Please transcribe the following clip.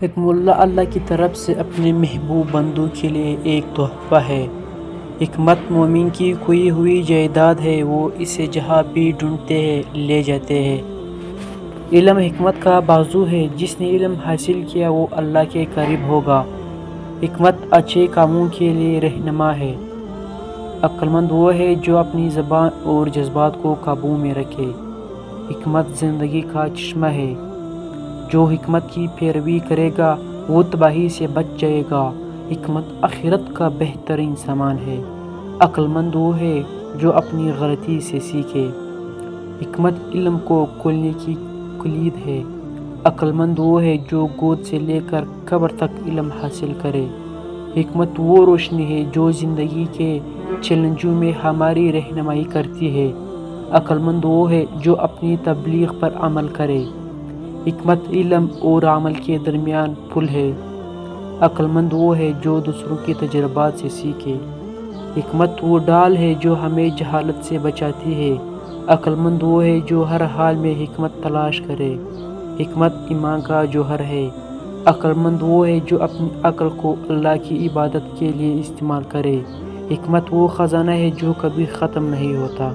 حکم اللہ اللہ کی طرف سے اپنے محبوب بندوں کے لیے ایک تحفہ ہے۔ حکمت مومن کی کھوئی ہوئی جائیداد ہے، وہ اسے جہاں بھی ڈھونڈتے ہیں لے جاتے ہیں۔ علم حکمت کا بازو ہے، جس نے علم حاصل کیا وہ اللہ کے قریب ہوگا۔ حکمت اچھے کاموں کے لیے رہنما ہے۔ عقل مند وہ ہے جو اپنی زبان اور جذبات کو قابو میں رکھے۔ حکمت زندگی کا چشمہ ہے۔ جو حکمت کی پیروی کرے گا وہ تباہی سے بچ جائے گا۔ حکمت آخرت کا بہترین سامان ہے۔ عقل مند وہ ہے جو اپنی غلطی سے سیکھے۔ حکمت علم کو کھولنے کی کلید ہے۔ عقل مند وہ ہے جو گود سے لے کر قبر تک علم حاصل کرے۔ حکمت وہ روشنی ہے جو زندگی کے چیلنجوں میں ہماری رہنمائی کرتی ہے۔ عقل مند وہ ہے جو اپنی تبلیغ پر عمل کرے۔ حکمت علم اور عمل کے درمیان پل ہے۔ عقل مند وہ ہے جو دوسروں کے تجربات سے سیکھے۔ حکمت وہ ڈال ہے جو ہمیں جہالت سے بچاتی ہے۔ عقل مند وہ ہے جو ہر حال میں حکمت تلاش کرے۔ حکمت ایمان کا جوہر ہے۔ عقل مند وہ ہے جو اپنی عقل کو اللہ کی عبادت کے لیے استعمال کرے۔ حکمت وہ خزانہ ہے جو کبھی ختم نہیں ہوتا۔